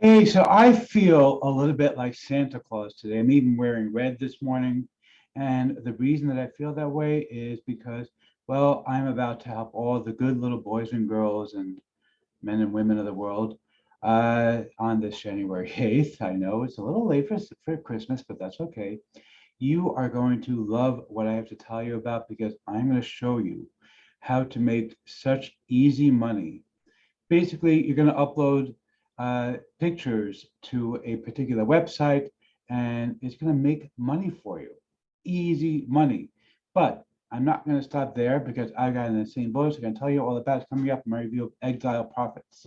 Hey, so I feel a little bit like Santa Claus today. I'm even wearing red this morning. And the reason that I feel that way is because, well, I'm about to help all the good little boys and girls and men and women of the world on this January 8th. I know it's a little late for Christmas, but that's okay. You are going to love what I have to tell you about because I'm going to show you how to make such easy money. Basically, you're going to upload pictures to a particular website and it's going to make money for you. Easy money. But I'm not going to stop there because I got an insane bonus. I'm going to tell you all about it coming up in my review of Exile Profits.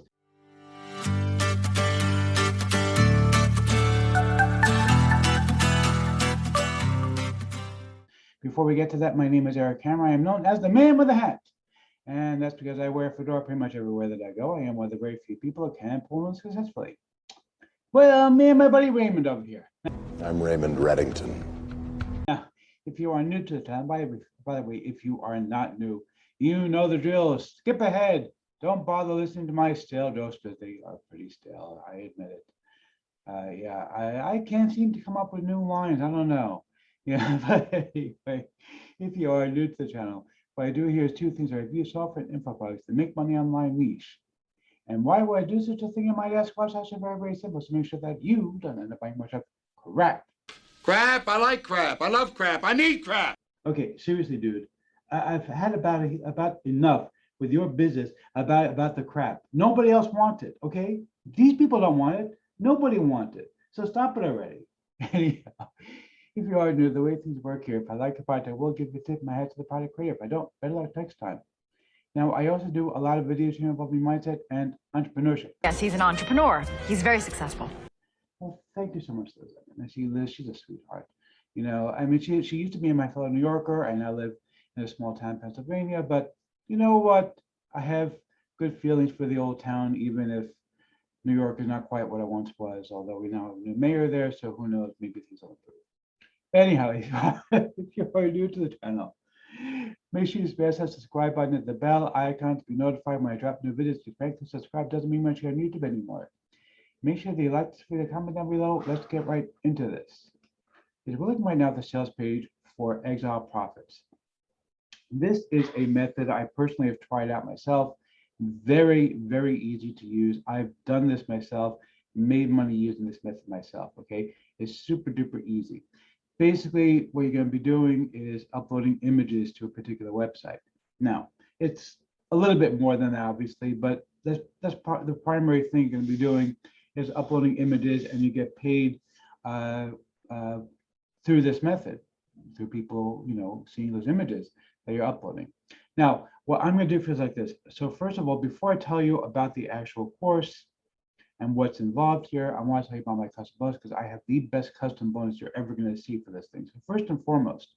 Before we get to that, my name is Eric Hammer. I am known as the man with a hat. And that's because I wear a fedora pretty much everywhere that I go. I am one of the very few people who can pull one successfully. Well, me and my buddy Raymond over here. I'm Raymond Reddington. Now, if you are new to the channel, by the way, if you are not new, you know the drill. Skip ahead. Don't bother listening to my stale jokes because they are pretty stale. I admit it. Yeah, I can't seem to come up with new lines. I don't know. Yeah, but anyway, if you are new to the channel, what I do here is two things. I review software and info products that make money online niche. And why would I do such a thing? You might ask. Well, it's actually very, very simple. To make sure that you don't end up buying much of crap. Crap, I like crap. I love crap. I need crap. Okay, seriously, dude. I've had about enough with your business about the crap. Nobody else wants it, okay? These people don't want it. Nobody wants it. So stop it already. Anyhow, if you are new, the way things work here, if I like the product, I will give the tip of my hat to the product creator. If I don't, better luck next time. Now, I also do a lot of videos here involving mindset and entrepreneurship. Yes, he's an entrepreneur. He's very successful. Well, thank you so much, Liz. I see Liz, she's a sweetheart. You know, I mean, she used to be my fellow New Yorker, and I live in a small town, Pennsylvania. But you know what? I have good feelings for the old town, even if New York is not quite what it once was, although we now have a new mayor there, so who knows, maybe things will improve. Anyhow, if you are new to the channel, make sure you smash that subscribe button and the bell icon to be notified when I drop new videos. Because frankly, subscribe doesn't mean much here on YouTube anymore. Make sure that you like this video, comment down below. Let's get right into this. We're looking right now at the sales page for Exile Profits. This is a method I personally have tried out myself. Very, very easy to use. I've done this myself, made money using this method myself, okay? It's super duper easy. Basically, what you're going to be doing is uploading images to a particular website. Now, it's a little bit more than that, obviously, but that's the primary thing you're going to be doing is uploading images, and you get paid through this method, through people, you know, seeing those images that you're uploading. Now, what I'm going to do for is like this. So first of all, before I tell you about the actual course and what's involved here, I want to tell you about my custom bonus because I have the best custom bonus you're ever going to see for this thing. So first and foremost,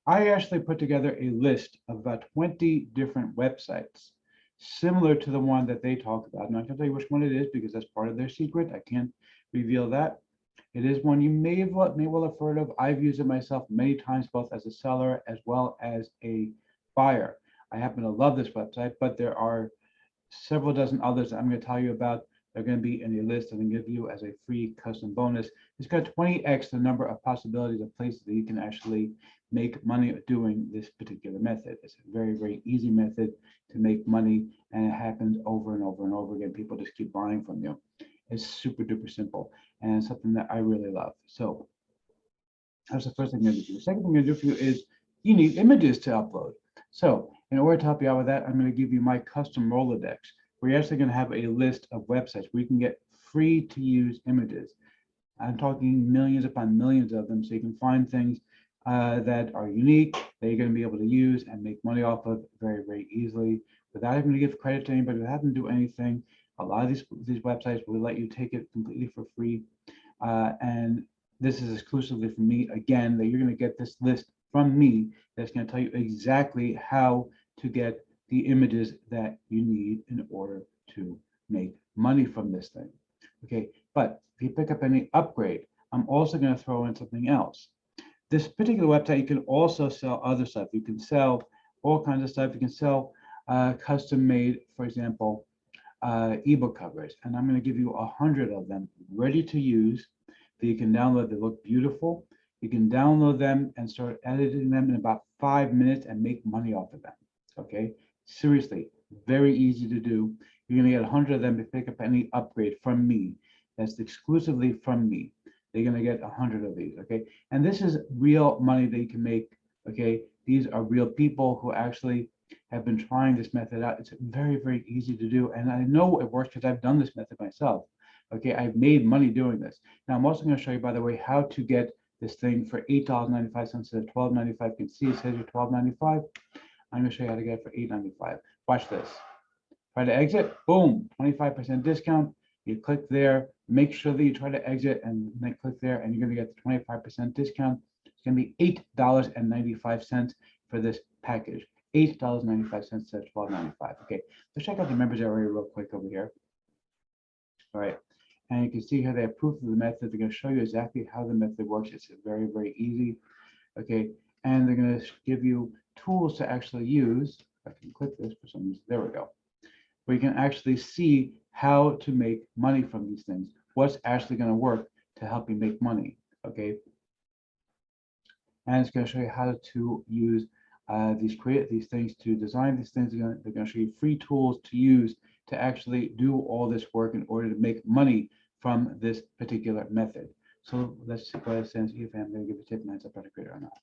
I actually put together a list of about 20 different websites similar to the one that they talk about. I'm not going to tell you which one it is because that's part of their secret. I can't reveal that. It is one you may well have heard of. I've used it myself many times, both as a seller as well as a buyer. I happen to love this website, but there are several dozen others that I'm going to tell you about. They're going to be in a list I'm going to give you as a free custom bonus. It's got 20x the number of possibilities of places that you can actually make money doing this particular method. It's a very, very easy method to make money, and it happens over and over and over again. People just keep buying from you. It's super duper simple and something that I really love. So that's the first thing I'm going to do. The second thing I'm going to do for you is you need images to upload. So in order to help you out with that, I'm going to give you my custom Rolodex. We're actually going to have a list of websites where you can get free to use images. I'm talking millions upon millions of them, so you can find things that are unique that you're going to be able to use and make money off of very, very easily without having to give credit to anybody, without having to do anything. A lot of these websites will let you take it completely for free. And this is exclusively for me, again, that you're going to get this list from me that's going to tell you exactly how to get the images that you need in order to make money from this thing. Okay, but if you pick up any upgrade, I'm also going to throw in something else. This particular website, you can also sell other stuff. You can sell all kinds of stuff. You can sell custom made, for example, ebook covers, and I'm going to give you 100 of them ready to use that you can download. They look beautiful. You can download them and start editing them in about 5 minutes and make money off of them. Okay, seriously, very easy to do. You're going to get 100 of them if you pick up any upgrade from me. That's exclusively from me. They're going to get 100 of these. Okay, and this is real money that you can make. Okay, these are real people who actually have been trying this method out. It's very, very easy to do. And I know it works because I've done this method myself. Okay, I've made money doing this. Now, I'm also going to show you, by the way, how to get this thing for $8.95 instead of $12.95. You can see it says here $12.95. I'm going to show you how to get it for $8.95. Watch this. Try to exit, boom, 25% discount. You click there, make sure that you try to exit and then click there, and you're going to get the 25% discount. It's going to be $8.95 for this package. $8.95 instead of $12.95. Okay, let's check out the members area real quick over here. All right, and you can see here they have proof of the method. They're going to show you exactly how the method works. It's very, very easy. Okay, and they're going to give you tools to actually use. I can click this for some reason. There we go. Where you can actually see how to make money from these things. What's actually going to work to help you make money. Okay, and it's going to show you how to use create these things, to design these things. They're going to show you free tools to use to actually do all this work in order to make money from this particular method. So let's go ahead and see if I'm going to give a tip and it's a better creator or not.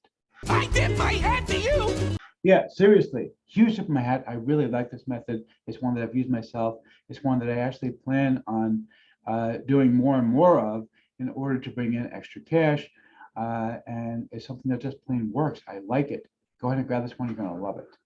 I tip my hat to you. Yeah, seriously, huge tip of my hat. I really like this method. It's one that I've used myself. It's one that I actually plan on doing more and more of in order to bring in extra cash. And it's something that just plain works. I like it. Go ahead and grab this one. You're going to love it.